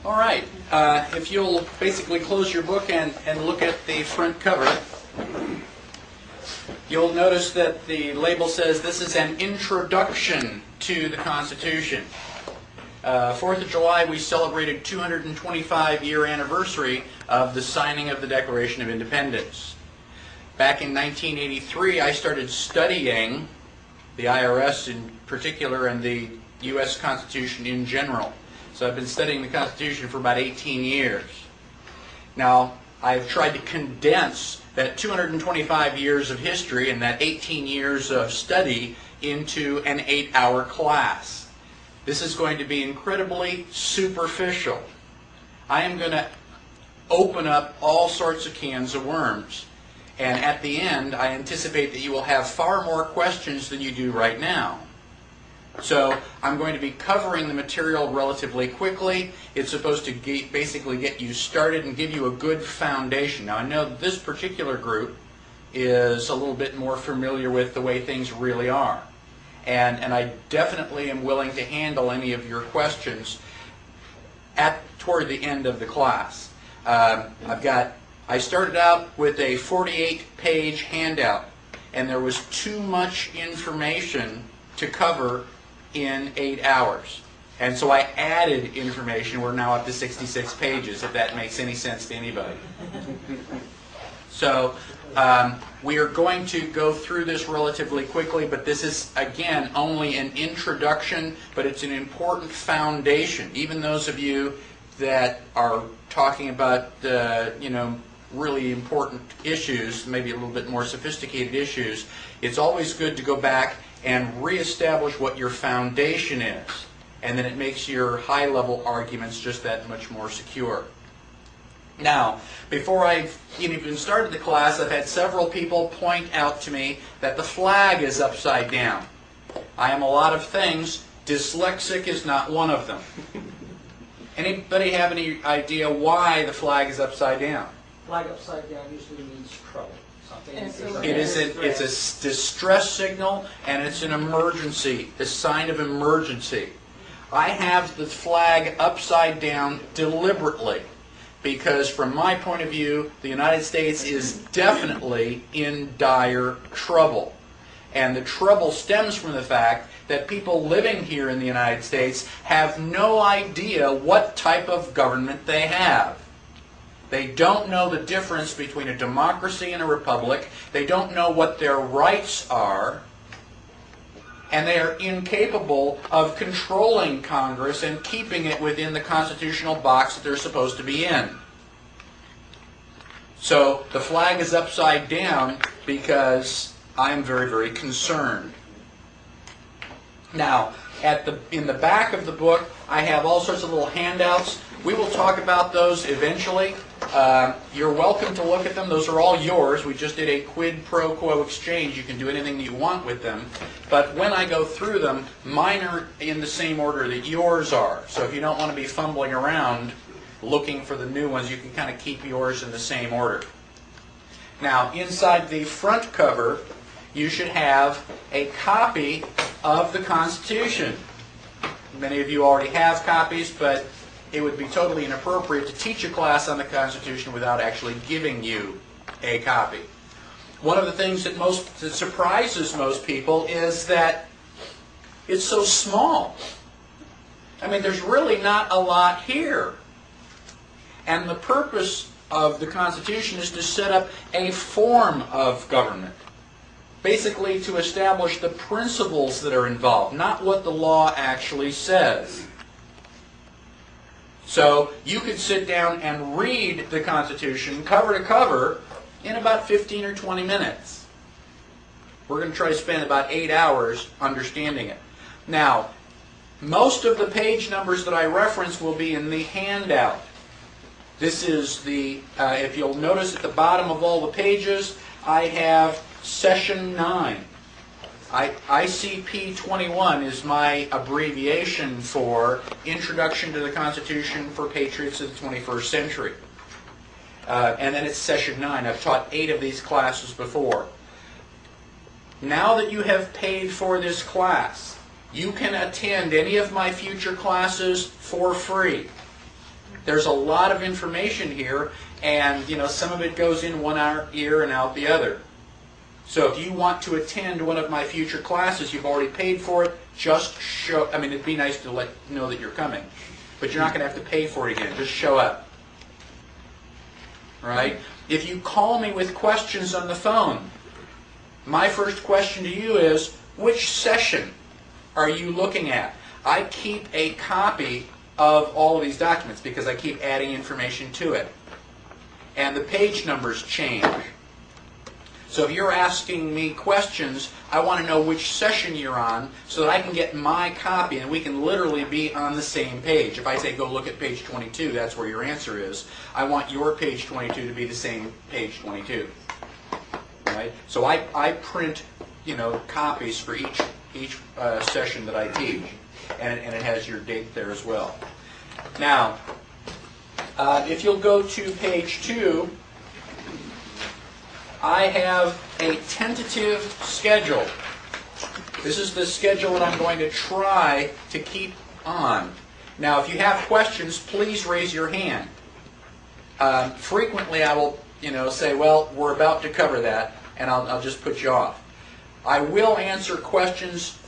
All right, if you'll basically close your book and look at the front cover, you'll notice that the label says this is an introduction to the Constitution. 4th of July, we celebrated 225-year anniversary of the signing of the Declaration of Independence. Back in 1983, I started studying the IRS in particular and the U.S. Constitution in general. So I've been studying the Constitution for about 18 years. Now, I've tried to condense that 225 years of history and that 18 years of study into an 8-hour class. This is going to be incredibly superficial. I am going to open up all sorts of cans of worms. And at the end, I anticipate that you will have far more questions than you do right now. So I'm going to be covering the material relatively quickly. It's supposed to basically get you started and give you a good foundation. Now I know that this particular group is a little bit more familiar with the way things really are. And I definitely am willing to handle any of your questions toward the end of the class. I started out with a 48-page handout, and there was too much information to cover in 8 hours. And so I added information. We're now up to 66 pages, if that makes any sense to anybody. So we are going to go through this relatively quickly, but this is, again, only an introduction, but it's an important foundation. Even those of you that are talking about, really important issues, maybe a little bit more sophisticated issues, it's always good to go back and reestablish what your foundation is. And then it makes your high-level arguments just that much more secure. Now, before I even started the class, I've had several people point out to me that the flag is upside down. I am a lot of things. Dyslexic is not one of them. Anybody have any idea why the flag is upside down? Flag upside down usually means trouble. It's a distress signal, and it's an emergency, a sign of emergency. I have the flag upside down deliberately because from my point of view, the United States is definitely in dire trouble. And the trouble stems from the fact that people living here in the United States have no idea what type of government they have. They don't know the difference between a democracy and a republic. They don't know what their rights are. And they are incapable of controlling Congress and keeping it within the constitutional box that they're supposed to be in. So the flag is upside down because I'm very, very concerned. Now, in the back of the book, I have all sorts of little handouts. We will talk about those eventually. You're welcome to look at them. Those are all yours. We just did a quid pro quo exchange. You can do anything that you want with them. But when I go through them, mine are in the same order that yours are. So if you don't want to be fumbling around looking for the new ones, you can kind of keep yours in the same order. Now, inside the front cover, you should have a copy of the Constitution. Many of you already have copies, but it would be totally inappropriate to teach a class on the Constitution without actually giving you a copy. One of the things that surprises most people is that it's so small. I mean, there's really not a lot here. And the purpose of the Constitution is to set up a form of government. Basically to establish the principles that are involved, not what the law actually says. So you could sit down and read the Constitution cover to cover in about 15 or 20 minutes. We're going to try to spend about 8 hours understanding it. Now, most of the page numbers that I reference will be in the handout. This is if you'll notice at the bottom of all the pages, I have Session 9. ICP 21 is my abbreviation for Introduction to the Constitution for Patriots of the 21st Century. And then it's Session 9. I've taught 8 of these classes before. Now that you have paid for this class, you can attend any of my future classes for free. There's a lot of information here, and some of it goes in one ear and out the other. So if you want to attend one of my future classes, you've already paid for it, just show. I mean, it'd be nice to let you know that you're coming, but you're not going to have to pay for it again. Just show up. Right? If you call me with questions on the phone, my first question to you is, which session are you looking at? I keep a copy of all of these documents because I keep adding information to it. And the page numbers change. So if you're asking me questions, I want to know which session you're on so that I can get my copy and we can literally be on the same page. If I say go look at page 22, that's where your answer is. I want your page 22 to be the same page 22. Right? So I print copies for each session that I teach, and it has your date there as well. Now, if you'll go to page 2, I have a tentative schedule. This is the schedule that I'm going to try to keep on. Now, if you have questions, please raise your hand. Frequently, I will, say, well, we're about to cover that, and I'll just put you off. I will answer questions,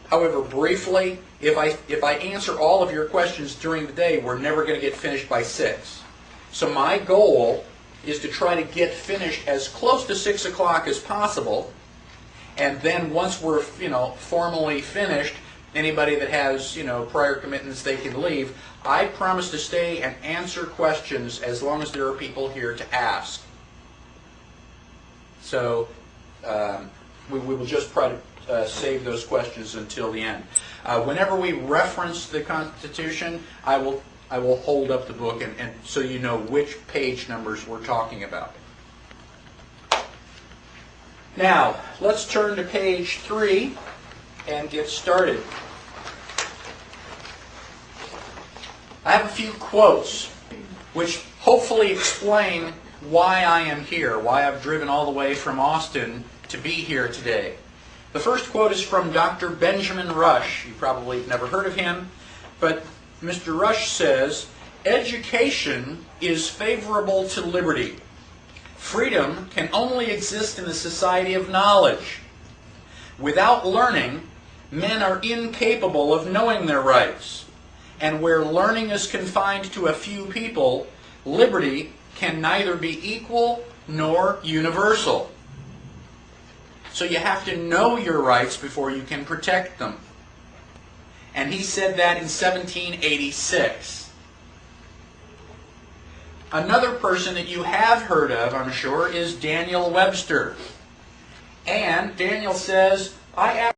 however, briefly. If I answer all of your questions during the day, we're never going to get finished by 6. So my goal is to try to get finished as close to 6 o'clock as possible, and then once we're formally finished, anybody that has prior commitments, they can leave. I promise to stay and answer questions as long as there are people here to ask. So we will just try to save those questions until the end. Whenever we reference the Constitution, I will hold up the book and so you know which page numbers we're talking about. Now, let's turn to page 3 and get started. I have a few quotes which hopefully explain why I am here, why I've driven all the way from Austin to be here today. The first quote is from Dr. Benjamin Rush. You probably have never heard of him, but Mr. Rush says, "Education is favorable to liberty. Freedom can only exist in the society of knowledge. Without learning, men are incapable of knowing their rights. And where learning is confined to a few people, liberty can neither be equal nor universal." So you have to know your rights before you can protect them. And he said that in 1786. Another person that you have heard of, I'm sure, is Daniel Webster. And Daniel says, I